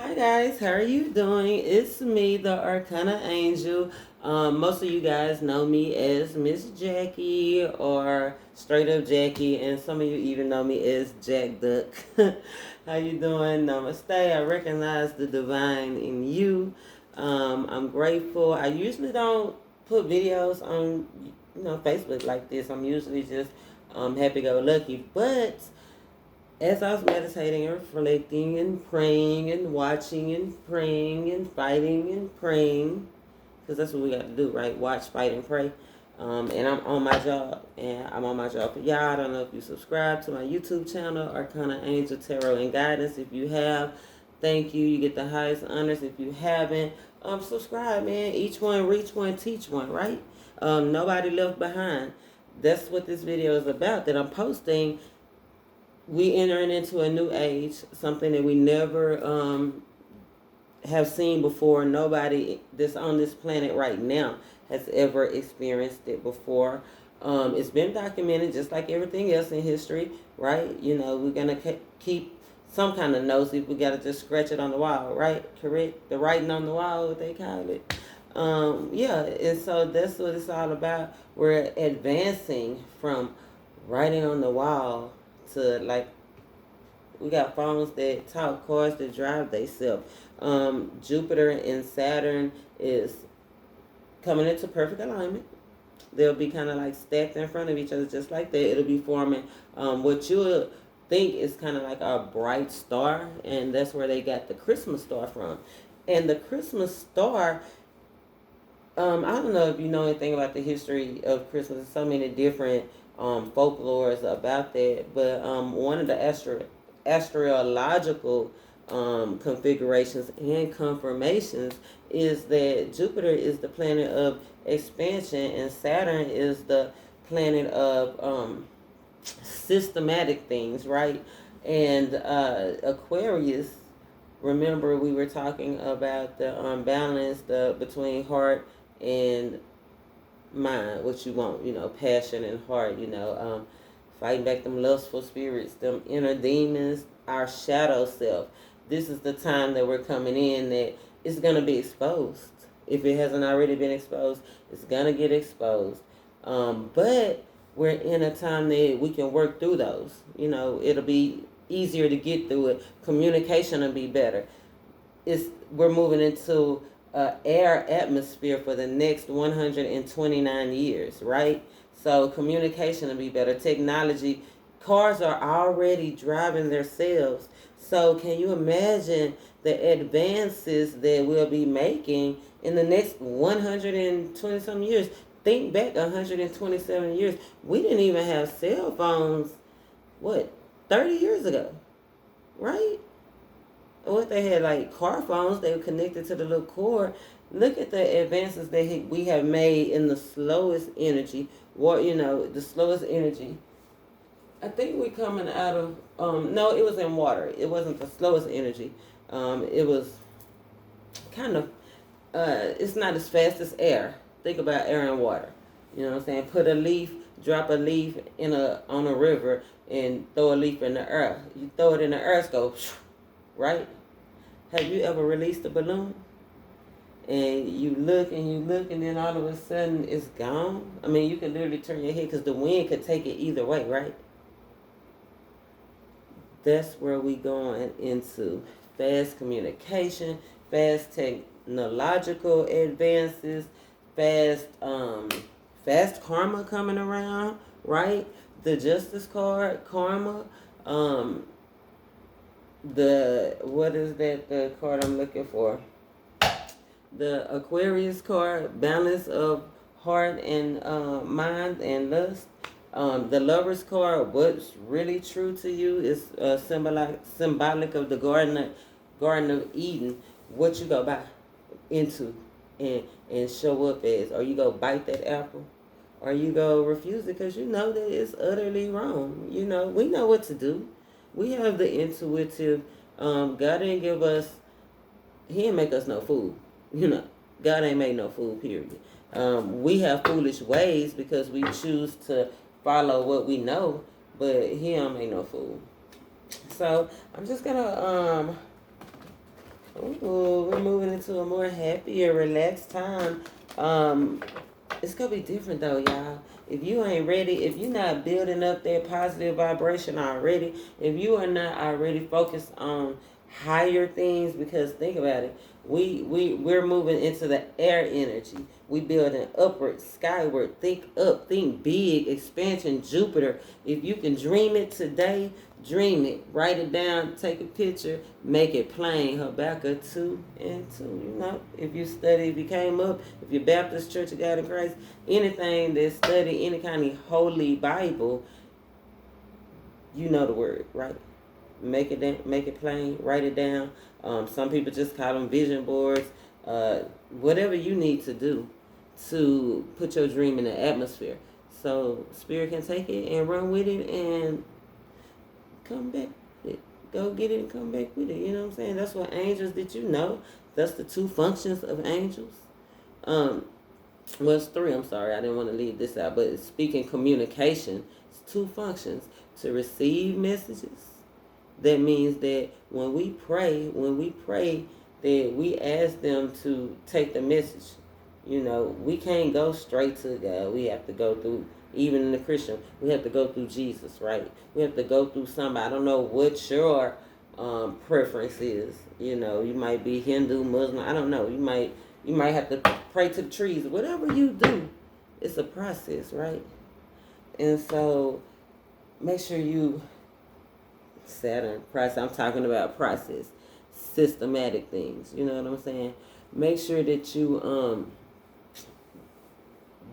Hi guys, how are you doing? It's me, the Arcana Angel. Most of you guys know me as Miss Jackie or straight up Jackie, and some of you even know me as Jack Duck. How you doing? Namaste. I recognize the divine in you. I'm grateful. I usually don't put videos on Facebook like this. I'm usually just happy-go-lucky, but as I was meditating and reflecting and praying and watching and praying and fighting and praying, because that's what we got to do, right? Watch, fight, and pray. And I'm on my job, and I'm on my job for y'all. I don't know if you subscribe to my YouTube channel, Arcana Angel Tarot and Guidance. If you have, thank you. You get the highest honors. If you haven't, subscribe, man. Each one, reach one, teach one, right? Nobody left behind. That's what this video is about, that I'm posting. We entering into a new age, something that we never have seen before. Nobody that's on this planet right now has ever experienced it before. It's been documented just like everything else in history, right? We're going to keep some kind of notes if we got to just scratch it on the wall, right? Correct? The writing on the wall, what they call it. Yeah, and so that's what it's all about. We're advancing from writing on the wall to, like, we got phones that talk, cars that drive themselves. Jupiter and Saturn is coming into perfect alignment. They'll be kind of like stacked in front of each other just like that. It'll be forming what you'll think is kind of like a bright star, and that's where they got the Christmas star from. And the Christmas star, I don't know if you know anything about the history of Christmas. There's so many different folklores about that, but one of the astrological configurations and confirmations is that Jupiter is the planet of expansion and Saturn is the planet of systematic things, right? And Aquarius, remember we were talking about the balance between heart and mind, what you want, passion and heart, fighting back them lustful spirits, them inner demons, our shadow self. This is the time that we're coming in that it's going to be exposed. If it hasn't already been exposed, it's going to get exposed. But we're in a time that we can work through those. It'll be easier to get through it. Communication will be better. We're moving into air atmosphere for the next 129 years, right? So communication will be better. Technology, cars are already driving themselves. So can you imagine the advances that we'll be making in the next 120 some years? Think back 127 years. We didn't even have cell phones, 30 years ago, right? What they had, like car phones, they were connected to the little cord. Look at the advances that we have made in the slowest energy. The slowest energy. I think we're coming out of, no, it was in water. It wasn't the slowest energy. It was kind of, it's not as fast as air. Think about air and water. You know what I'm saying? Drop a leaf on a river and throw a leaf in the air. You throw it in the air, it's go, right? Have you ever released a balloon? And you look, and then all of a sudden it's gone? I mean, you can literally turn your head because the wind could take it either way, right? That's where we going into fast communication, fast technological advances, fast karma coming around, right? The Justice card, karma, what is that, the card I'm looking for? The Aquarius card, balance of heart and mind and lust. The Lover's card, what's really true to you, is symbolic of the Garden of Eden. What you go buy into and show up as, or you go bite that apple, or you go refuse it because you know that it's utterly wrong. We know what to do. We have the intuitive. God didn't give us. He didn't make us no fool. God ain't made no fool, period. We have foolish ways because we choose to follow what we know, but he don't make no fool. So I'm just gonna Ooh, we're moving into a more happier, relaxed time. Um, it's gonna be different though, y'all. If you ain't ready, if you're not building up that positive vibration already, if you are not already focused on higher things, because think about it, we're moving into the air energy. We building upward, skyward. Think up, think big, expansion, Jupiter. If you can dream it today, dream it. Write it down, take a picture, make it plain. Habakkuk 2 and 2. You know, if you study, if you came up, if you're Baptist Church of God in Christ, anything that study any kind of holy Bible, you know the word, right? Make it plain, write it down. Some people just call them vision boards. Whatever you need to do to put your dream in the atmosphere, so spirit can take it and run with it and come back with it. Go get it and come back with it. You know what I'm saying? That's what angels. Did you know? That's the two functions of angels. Well, it's three. I'm sorry, I didn't want to leave this out. But speaking communication, it's two functions: to receive messages. That means that when we pray, that we ask them to take the message. You know, we can't go straight to God. We have to go through, even in the Christian, we have to go through Jesus, right? We have to go through somebody. I don't know what your preference is. You know, you might be Hindu, Muslim. I don't know. You might have to pray to the trees. Whatever you do, it's a process, right? And so make sure you Saturn process. I'm talking about process, systematic things. You know what I'm saying? Make sure that you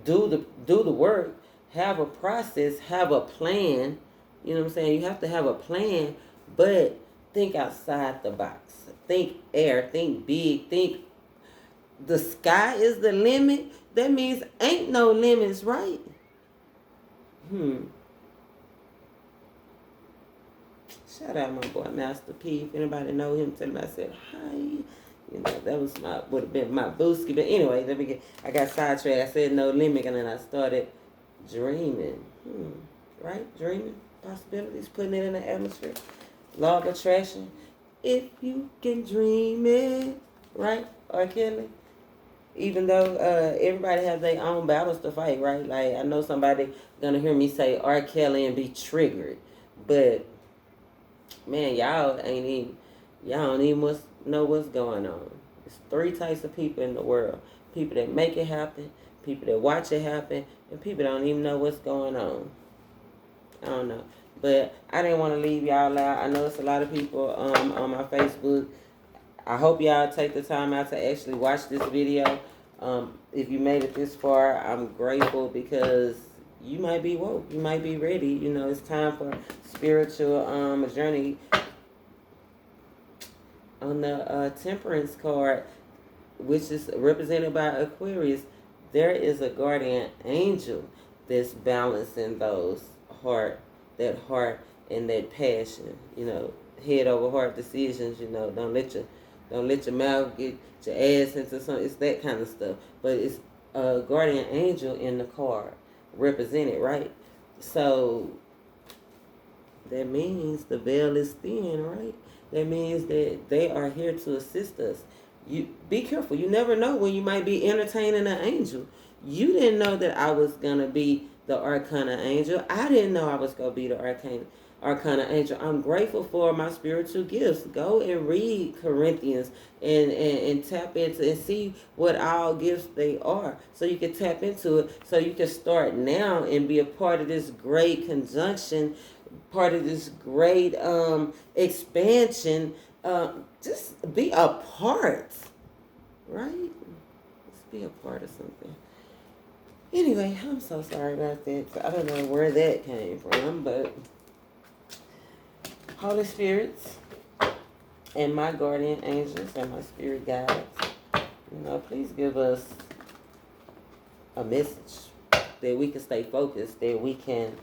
do the work, have a process, have a plan. You know what I'm saying? You have to have a plan, but think outside the box. Think air, think big, think the sky is the limit. That means ain't no limits, right? Shout out my boy Master P. If anybody know him, tell him I said hi. You know, that was would have been my booski. But anyway, I got sidetracked. I said no limit, and then I started dreaming. Right? Dreaming. Possibilities, putting it in the atmosphere. Law of attraction. If you can dream it. Right? R. Kelly. Even though everybody has their own battles to fight, right? Like, I know somebody gonna hear me say R. Kelly and be triggered. But man, y'all don't even know what's going on. There's three types of people in the world: people that make it happen, people that watch it happen, and people that don't even know what's going on. I don't know, but I didn't want to leave y'all out. I know it's a lot of people on my Facebook. I hope y'all take the time out to actually watch this video. If you made it this far, I'm grateful, because you might be woke. You might be ready. You know, it's time for spiritual journey. On the temperance card, which is represented by Aquarius, there is a guardian angel that's balancing that heart and that passion. You know, head over heart decisions. You know, don't let your mouth get your ass into something. It's that kind of stuff. But it's a guardian angel in the card represented, right? So that means the veil is thin, right? That means that they are here to assist us. You be careful. You never know when you might be entertaining an angel. You didn't know that I was gonna be the Arcana angel. I didn't know I was gonna be the Arcana angel. I'm grateful for my spiritual gifts. Go and read Corinthians and tap into and see what all gifts they are, so you can tap into it, so you can start now and be a part of this great conjunction, part of this great expansion. Just be a part, right? Just be a part of something. Anyway, I'm so sorry about that. I don't know where that came from, but Holy Spirits and my guardian angels and my spirit guides, you know, please give us a message that we can stay focused, that we can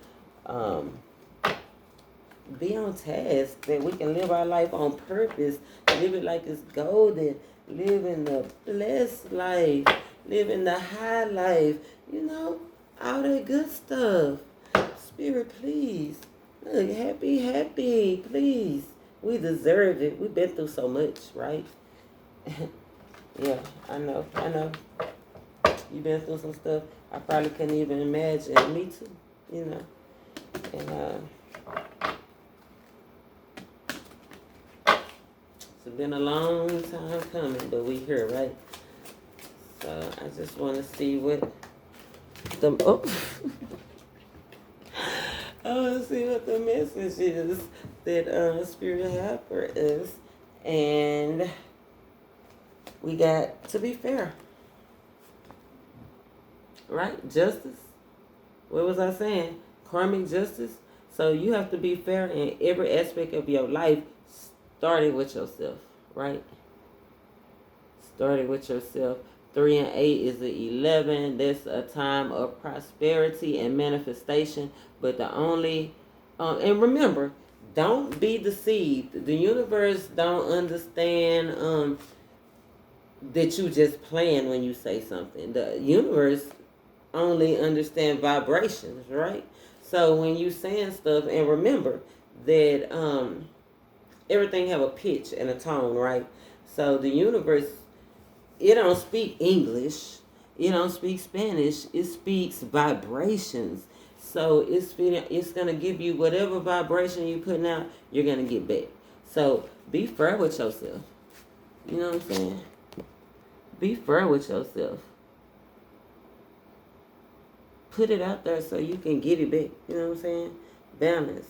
be on task, that we can live our life on purpose, live it like it's golden, live in the blessed life, live in the high life, you know, all that good stuff. Spirit, please. Look, happy, please. We deserve it. We've been through so much, right? Yeah, I know. You've been through some stuff I probably couldn't even imagine. Me too, you know. And it's been a long time coming, but we here, right? So I just want to see what the I want to see what the message is that Spirit have for us, and we got to be fair, right? Justice. What was I saying? Karmic justice. So you have to be fair in every aspect of your life, starting with yourself, right? Starting with yourself. 3 and 8 is the 11. That's a time of prosperity and manifestation. But the only, and remember, don't be deceived. The universe don't understand that you just playing when you say something. The universe only understand vibrations, right? So when you saying stuff, and remember that everything have a pitch and a tone, right? So the universe, it don't speak English, it don't speak Spanish, it speaks vibrations. So it's gonna give you whatever vibration you putting out, you're gonna get back. So be fair with yourself. You know what I'm saying? Be fair with yourself. Put it out there so you can get it back. You know what I'm saying? Balance.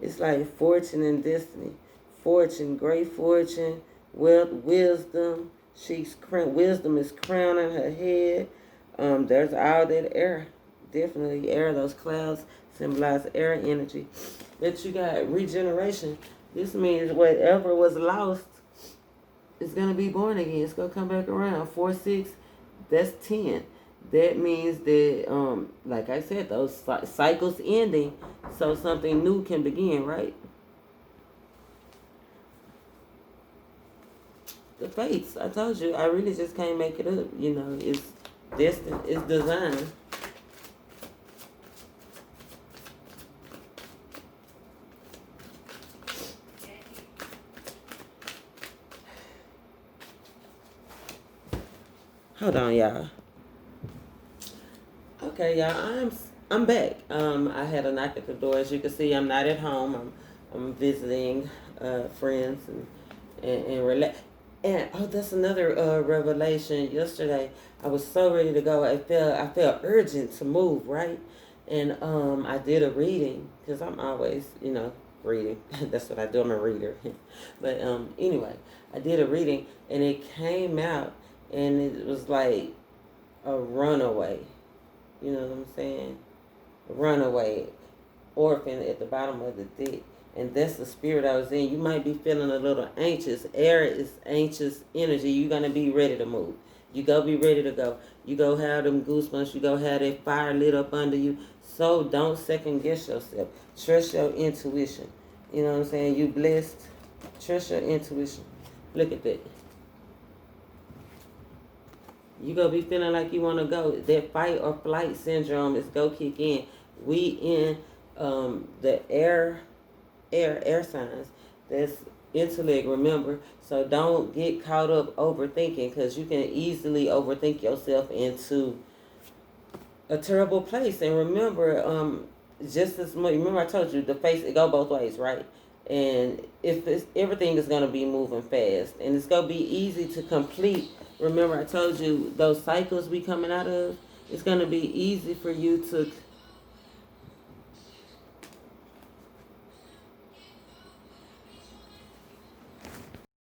It's like fortune and destiny. Fortune, great fortune, wealth, wisdom. Wisdom is crowning her head. There's all that air. Definitely air. Those clouds symbolize air energy. But you got regeneration. This means whatever was lost is gonna be born again. It's gonna come back around. 4, 6, that's 10. That means that, like I said, those cycles ending, so something new can begin, right? The fates, I told you, I really just can't make it up. You know, it's destined, it's designed. Hold on, y'all. Okay, y'all, I'm back. I had a knock at the door. As you can see, I'm not at home. I'm visiting friends and relax. And that's another revelation. Yesterday, I was so ready to go. I felt urgent to move, right? And I did a reading because I'm always, reading. That's what I do. I'm a reader. But anyway, I did a reading and it came out and it was like a runaway. You know what I'm saying? A runaway orphan at the bottom of the deck. And that's the spirit I was in. You might be feeling a little anxious. Air is anxious energy. You're going to be ready to move. You go be ready to go. You go have them goosebumps. You go have that fire lit up under you. So don't second guess yourself. Trust your intuition. You know what I'm saying? You blessed. Trust your intuition. Look at that. You gonna be feeling like you want to go. That fight or flight syndrome is go kick in. We in the air signs. That's intellect, remember. So don't get caught up overthinking because you can easily overthink yourself into a terrible place. And remember, just as much, remember I told you the face, it go both ways, right? And if everything is going to be moving fast and it's going to be easy to complete. Remember I told you those cycles we coming out of, it's going to be easy for you to